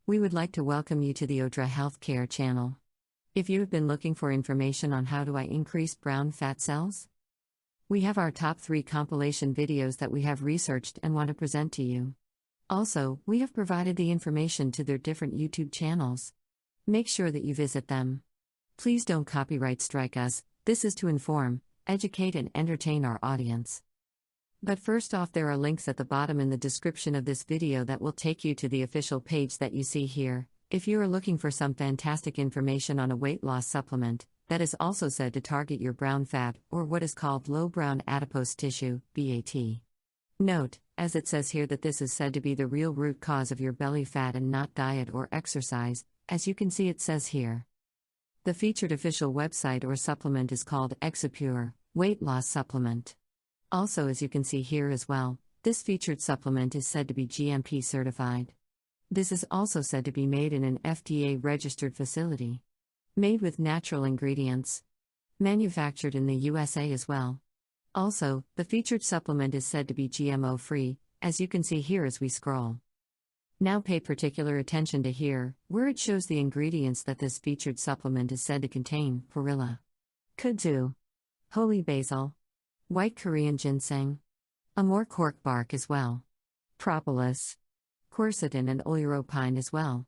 We would like to welcome you to the Odra Health Care Channel. If you have been looking for information on how do I increase brown fat cells, we have our top 3 compilation videos that we have researched and want to present to you. Also, we have provided the information to their different YouTube channels. Make sure that you visit them. Please don't copyright strike us. This is to inform, educate and entertain our audience. But first off, there are links at the bottom in the description of this video that will take you to the official page that you see here. If you are looking for some fantastic information on a weight loss supplement that is also said to target your brown fat, or what is called low brown adipose tissue, BAT. Note, as it says here, that this is said to be the real root cause of your belly fat and not diet or exercise, as you can see it says here. The featured official website or supplement is called Exapure, Weight Loss Supplement. Also, as you can see here as well, this featured supplement is said to be GMP certified. This is also said to be made in an FDA-registered facility. Made with natural ingredients. Manufactured in the USA as well. Also, the featured supplement is said to be GMO-free, as you can see here as we scroll. Now pay particular attention to here, where it shows the ingredients that this featured supplement is said to contain: perilla, kudzu, holy basil, white Korean ginseng, amur cork bark as well, propolis, quercetin and oleuropein as well.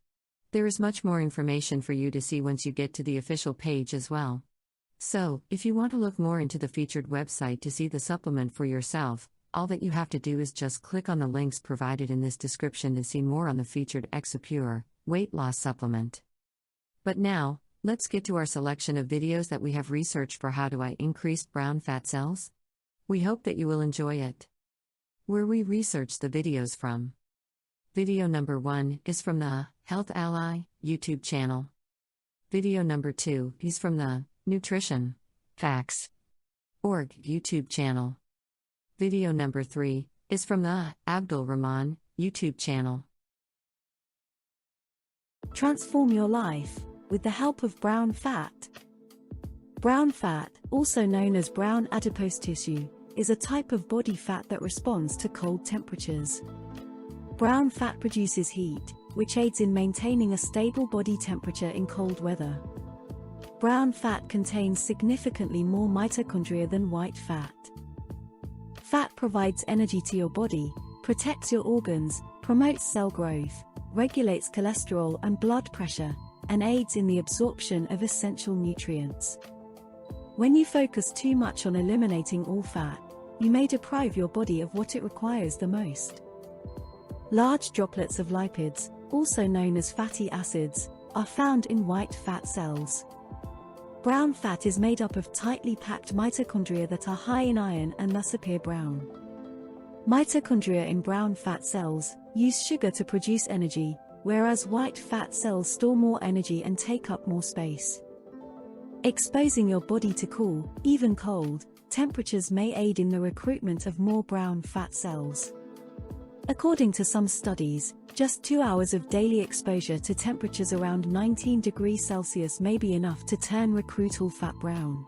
There is much more information for you to see once you get to the official page as well. So, if you want to look more into the featured website to see the supplement for yourself, all that you have to do is just click on the links provided in this description to see more on the featured Exapure weight loss supplement. But now, let's get to our selection of videos that we have researched for how do I increase brown fat cells? We hope that you will enjoy it. Where we researched the videos from. Video number 1 is from the Health Ally YouTube channel. Video number 2 is from the Nutrition Facts Org YouTube channel. Video number 3 is from the Abdul Rahman YouTube channel. Transform your life with the help of brown fat. Brown fat, also known as brown adipose tissue, is a type of body fat that responds to cold temperatures. Brown fat produces heat, which aids in maintaining a stable body temperature in cold weather. Brown fat contains significantly more mitochondria than white fat. Fat provides energy to your body, protects your organs, promotes cell growth, regulates cholesterol and blood pressure, and aids in the absorption of essential nutrients. When you focus too much on eliminating all fat, you may deprive your body of what it requires the most. Large droplets of lipids, also known as fatty acids, are found in white fat cells. Brown fat is made up of tightly packed mitochondria that are high in iron and thus appear brown. Mitochondria in brown fat cells use sugar to produce energy, whereas white fat cells store more energy and take up more space. Exposing your body to cool, even cold, temperatures may aid in the recruitment of more brown fat cells. According to some studies, just 2 hours of daily exposure to temperatures around 19 degrees Celsius may be enough to turn recruit all fat brown.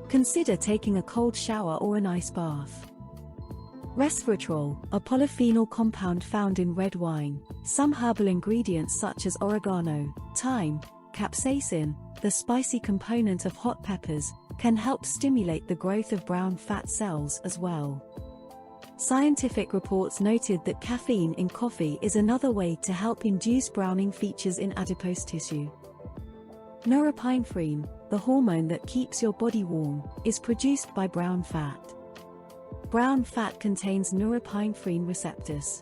Consider taking a cold shower or an ice bath. Resveratrol, a polyphenol compound found in red wine, some herbal ingredients such as oregano, thyme, capsaicin, the spicy component of hot peppers, can help stimulate the growth of brown fat cells as well. Scientific reports noted that caffeine in coffee is another way to help induce browning features in adipose tissue. Norepinephrine, the hormone that keeps your body warm, is produced by brown fat. Brown fat contains norepinephrine receptors.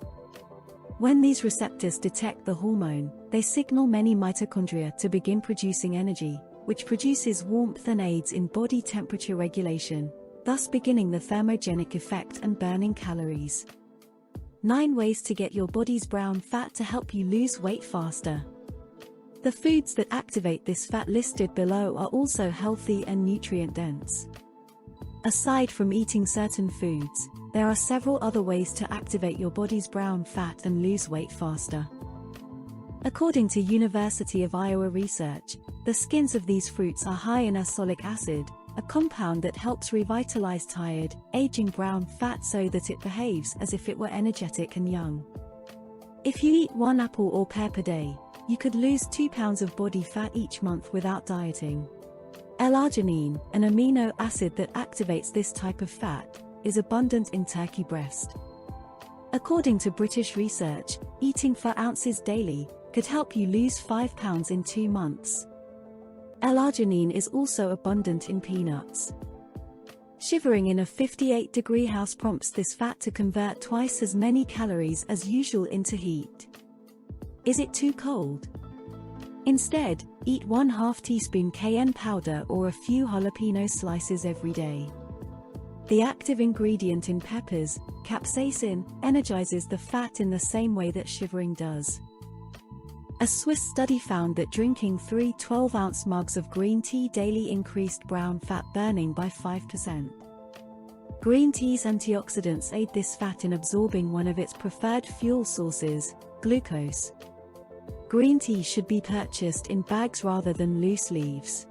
When these receptors detect the hormone, they signal many mitochondria to begin producing energy, which produces warmth and aids in body temperature regulation, thus beginning the thermogenic effect and burning calories. 9 ways to get your body's brown fat to help you lose weight faster. The foods that activate this fat listed below are also healthy and nutrient-dense. Aside from eating certain foods, there are several other ways to activate your body's brown fat and lose weight faster. According to University of Iowa research, the skins of these fruits are high in arsenic acid, a compound that helps revitalize tired, aging brown fat so that it behaves as if it were energetic and young. If you eat 1 apple or pear per day, you could lose 2 pounds of body fat each month without dieting. L-arginine, an amino acid that activates this type of fat, is abundant in turkey breast. According to British research, eating 4 ounces daily could help you lose 5 pounds in 2 months. L-arginine is also abundant in peanuts. Shivering in a 58-degree house prompts this fat to convert twice as many calories as usual into heat. Is it too cold? Instead, eat 1/2 teaspoon cayenne powder or a few jalapeno slices every day. The active ingredient in peppers, capsaicin, energizes the fat in the same way that shivering does. A Swiss study found that drinking 3 12-ounce mugs of green tea daily increased brown fat burning by 5%. Green tea's antioxidants aid this fat in absorbing one of its preferred fuel sources, glucose. Green tea should be purchased in bags rather than loose leaves.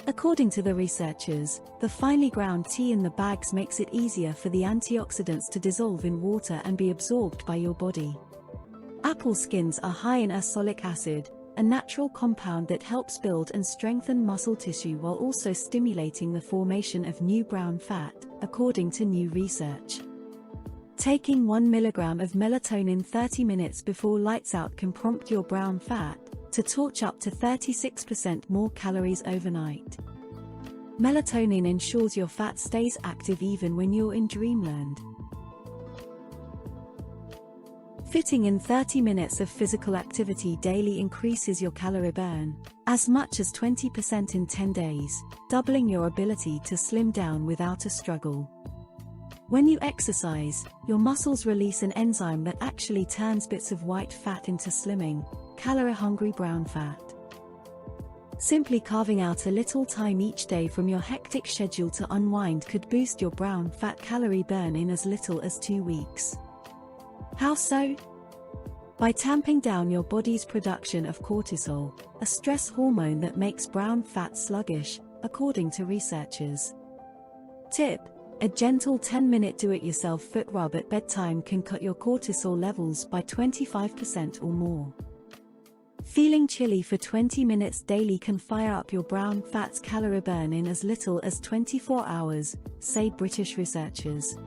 According to the researchers, the finely ground tea in the bags makes it easier for the antioxidants to dissolve in water and be absorbed by your body. Apple skins are high in ursolic acid, a natural compound that helps build and strengthen muscle tissue while also stimulating the formation of new brown fat, according to new research. Taking 1 milligram of melatonin 30 minutes before lights out can prompt your brown fat to torch up to 36% more calories overnight. Melatonin ensures your fat stays active even when you're in dreamland. Fitting in 30 minutes of physical activity daily increases your calorie burn as much as 20% in 10 days, doubling your ability to slim down without a struggle. When you exercise, your muscles release an enzyme that actually turns bits of white fat into slimming, calorie-hungry brown fat. Simply carving out a little time each day from your hectic schedule to unwind could boost your brown fat calorie burn in as little as 2 weeks. How so? By tamping down your body's production of cortisol, a stress hormone that makes brown fat sluggish, according to researchers. Tip: a gentle 10-minute do-it-yourself foot rub at bedtime can cut your cortisol levels by 25% or more. Feeling chilly for 20 minutes daily can fire up your brown fat's calorie burn in as little as 24 hours, say British researchers.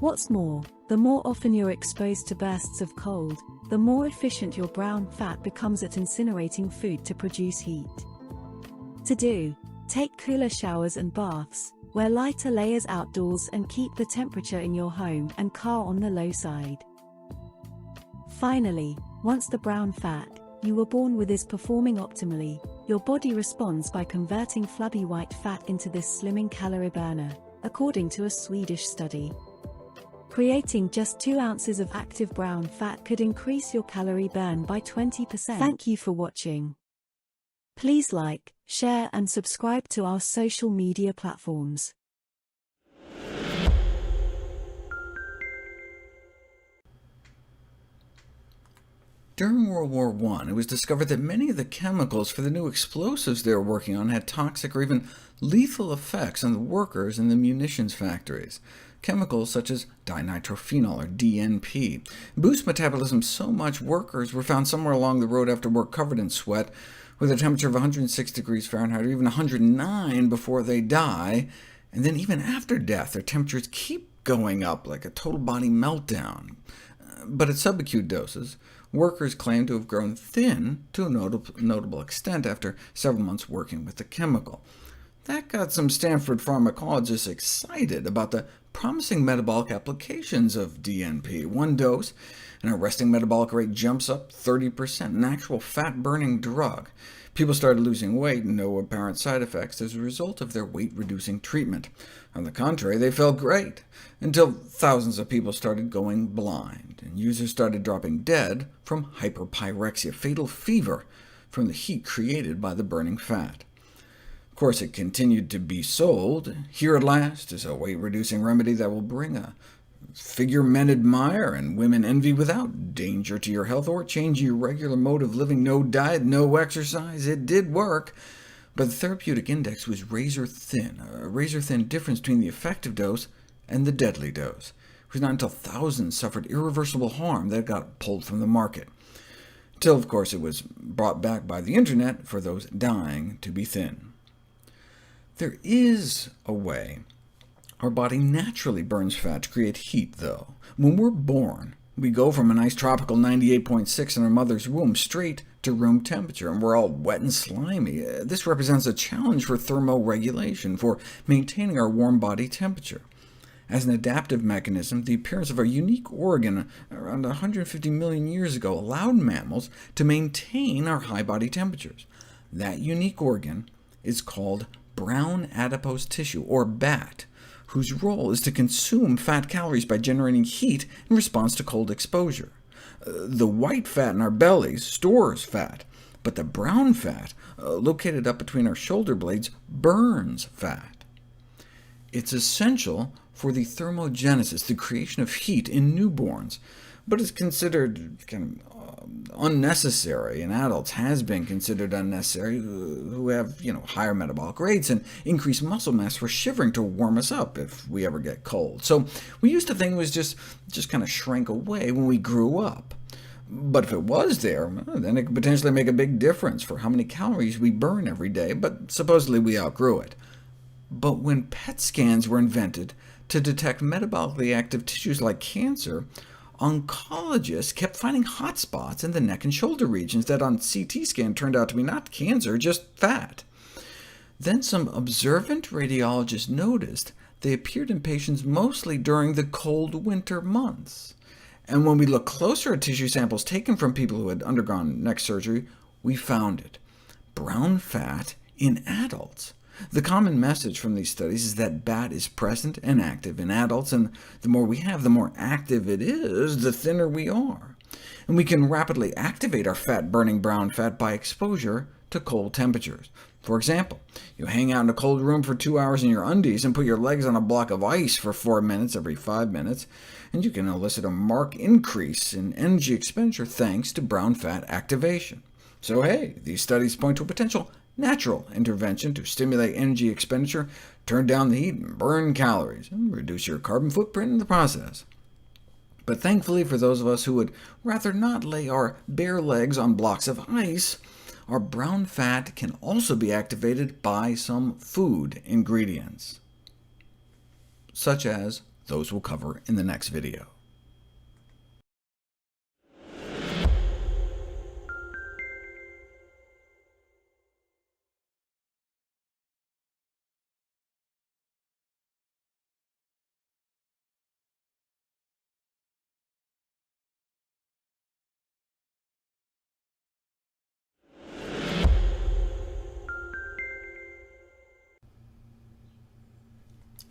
What's more, the more often you're exposed to bursts of cold, the more efficient your brown fat becomes at incinerating food to produce heat. To do: take cooler showers and baths, wear lighter layers outdoors and keep the temperature in your home and car on the low side. Finally, once the brown fat you were born with is performing optimally, your body responds by converting flabby white fat into this slimming calorie burner, according to a Swedish study. Creating just 2 ounces of active brown fat could increase your calorie burn by 20%. Thank you for watching. Please like, share and subscribe to our social media platforms. During World War I, it was discovered that many of the chemicals for the new explosives they were working on had toxic or even lethal effects on the workers in the munitions factories. Chemicals such as dinitrophenol, or DNP, boost metabolism so much workers were found somewhere along the road after work covered in sweat, with a temperature of 106 degrees Fahrenheit or even 109 before they die, and then even after death their temperatures keep going up like a total body meltdown. But at subacute doses, workers claim to have grown thin to a notable extent after several months working with the chemical. That got some Stanford pharmacologists excited about the promising metabolic applications of DNP. 1 dose, and a resting metabolic rate jumps up 30%, an actual fat-burning drug. People started losing weight, no apparent side effects as a result of their weight-reducing treatment. On the contrary, they felt great, until thousands of people started going blind, and users started dropping dead from hyperpyrexia, fatal fever, from the heat created by the burning fat. Of course, it continued to be sold. Here at last is a weight-reducing remedy that will bring a figure men admire and women envy without danger to your health or change your regular mode of living. No diet, no exercise. It did work, but the therapeutic index was razor-thin, a razor-thin difference between the effective dose and the deadly dose. It was not until thousands suffered irreversible harm that it got pulled from the market, until, of course, it was brought back by the internet for those dying to be thin. There is a way our body naturally burns fat to create heat, though. When we're born, we go from a nice tropical 98.6 in our mother's womb straight to room temperature, and we're all wet and slimy. This represents a challenge for thermoregulation, for maintaining our warm body temperature. As an adaptive mechanism, the appearance of a unique organ around 150 million years ago allowed mammals to maintain our high body temperatures. That unique organ is called brown adipose tissue, or BAT, whose role is to consume fat calories by generating heat in response to cold exposure. The white fat in our bellies stores fat, but the brown fat, located up between our shoulder blades, burns fat. It's essential for the thermogenesis, the creation of heat in newborns, but is considered kind of unnecessary in adults, has been considered unnecessary, who have higher metabolic rates and increased muscle mass for shivering to warm us up if we ever get cold. So we used to think it was just kind of shrank away when we grew up. But if it was there, then it could potentially make a big difference for how many calories we burn every day, but supposedly we outgrew it. But when PET scans were invented to detect metabolically active tissues like cancer, oncologists kept finding hot spots in the neck and shoulder regions that on CT scan turned out to be not cancer, just fat. Then some observant radiologists noticed they appeared in patients mostly during the cold winter months. And when we looked closer at tissue samples taken from people who had undergone neck surgery, we found it: brown fat in adults. The common message from these studies is that BAT is present and active in adults, and the more we have, the more active it is, the thinner we are. And we can rapidly activate our fat-burning brown fat by exposure to cold temperatures. For example, you hang out in a cold room for 2 hours in your undies and put your legs on a block of ice for 4 minutes every 5 minutes, and you can elicit a marked increase in energy expenditure thanks to brown fat activation. So hey, these studies point to a potential natural intervention to stimulate energy expenditure, turn down the heat, and burn calories, and reduce your carbon footprint in the process. But thankfully for those of us who would rather not lay our bare legs on blocks of ice, our brown fat can also be activated by some food ingredients, such as those we'll cover in the next video.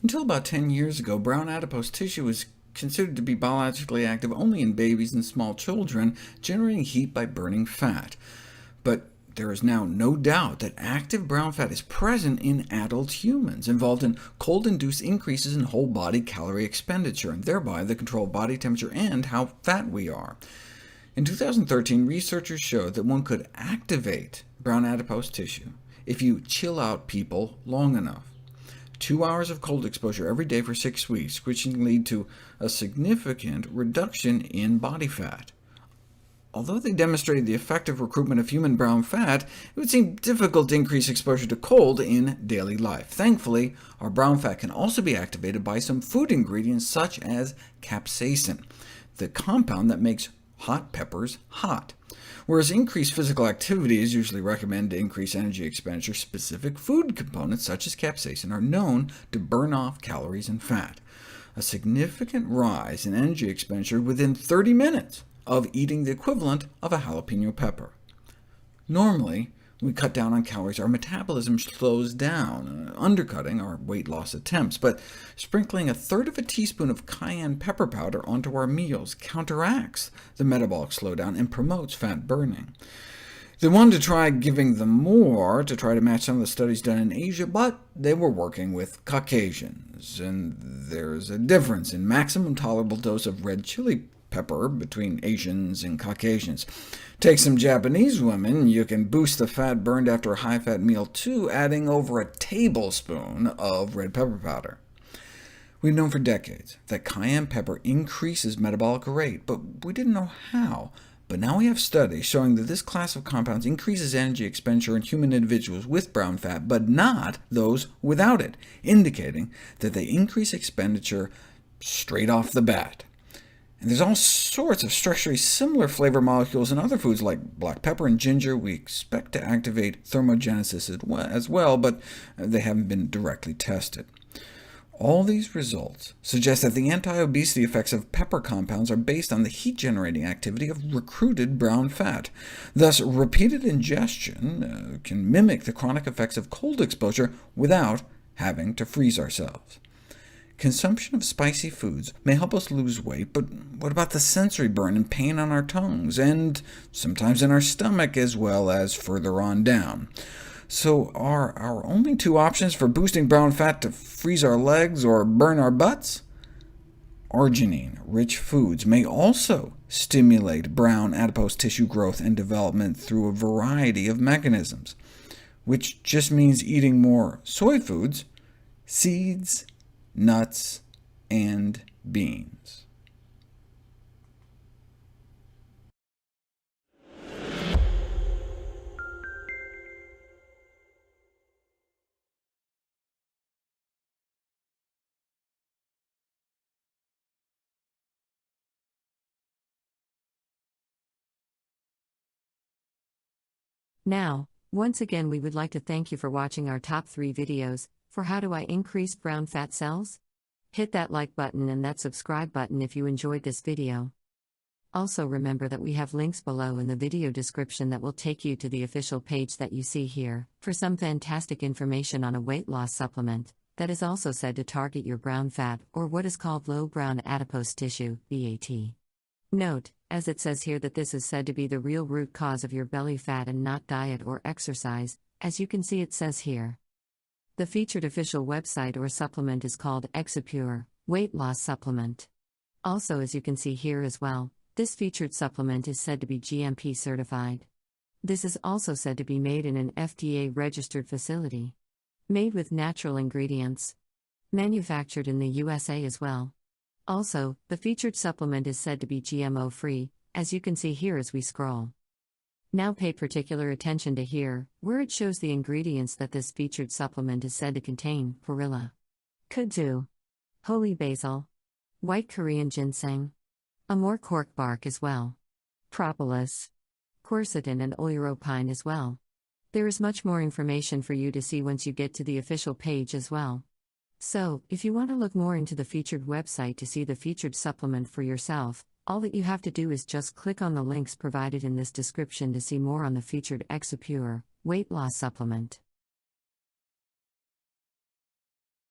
Until about 10 years ago, brown adipose tissue was considered to be biologically active only in babies and small children, generating heat by burning fat. But there is now no doubt that active brown fat is present in adult humans, involved in cold-induced increases in whole-body calorie expenditure, and thereby the control of body temperature and how fat we are. In 2013, researchers showed that one could activate brown adipose tissue if you chill out people long enough. 2 hours of cold exposure every day for 6 weeks, which can lead to a significant reduction in body fat. Although they demonstrated the effective recruitment of human brown fat, it would seem difficult to increase exposure to cold in daily life. Thankfully, our brown fat can also be activated by some food ingredients such as capsaicin, the compound that makes hot peppers hot. Whereas increased physical activity is usually recommended to increase energy expenditure, specific food components such as capsaicin are known to burn off calories and fat. A significant rise in energy expenditure within 30 minutes of eating the equivalent of a jalapeno pepper. Normally, when we cut down on calories, our metabolism slows down, undercutting our weight loss attempts, but sprinkling 1/3 of a teaspoon of cayenne pepper powder onto our meals counteracts the metabolic slowdown and promotes fat burning. They wanted to try giving them more to try to match some of the studies done in Asia, but they were working with Caucasians, and there's a difference in maximum tolerable dose of red chili pepper between Asians and Caucasians. Take some Japanese women, you can boost the fat burned after a high-fat meal too, adding over a tablespoon of red pepper powder. We've known for decades that cayenne pepper increases metabolic rate, but we didn't know how. But now we have studies showing that this class of compounds increases energy expenditure in human individuals with brown fat, but not those without it, indicating that they increase expenditure straight off the bat. And there's all sorts of structurally similar flavor molecules in other foods like black pepper and ginger we expect to activate thermogenesis as well, but they haven't been directly tested. All these results suggest that the anti-obesity effects of pepper compounds are based on the heat-generating activity of recruited brown fat. Thus, repeated ingestion can mimic the chronic effects of cold exposure without having to freeze ourselves. Consumption of spicy foods may help us lose weight, but what about the sensory burn and pain on our tongues, and sometimes in our stomach, as well as further on down? So are our only two options for boosting brown fat to freeze our legs or burn our butts? Arginine-rich foods may also stimulate brown adipose tissue growth and development through a variety of mechanisms, which just means eating more soy foods, seeds, nuts, and beans. Now, once again we would like to thank you for watching our top 3 videos for how do I increase brown fat cells? Hit that like button and that subscribe button if you enjoyed this video. Also remember that we have links below in the video description that will take you to the official page that you see here, for some fantastic information on a weight loss supplement that is also said to target your brown fat, or what is called low brown adipose tissue, BAT. Note, as it says here, that this is said to be the real root cause of your belly fat and not diet or exercise, as you can see it says here. The featured official website or supplement is called Exipure, Weight Loss Supplement. Also, as you can see here as well, this featured supplement is said to be GMP certified. This is also said to be made in an FDA-registered facility. Made with natural ingredients. Manufactured in the USA as well. Also, the featured supplement is said to be GMO-free, as you can see here as we scroll. Now pay particular attention to here, where it shows the ingredients that this featured supplement is said to contain: perilla, kudzu, holy basil, white Korean ginseng, amur cork bark as well, propolis, quercetin and oleuropein as well. There is much more information for you to see once you get to the official page as well. So, if you want to look more into the featured website to see the featured supplement for yourself, all that you have to do is just click on the links provided in this description to see more on the featured Exipure weight loss supplement.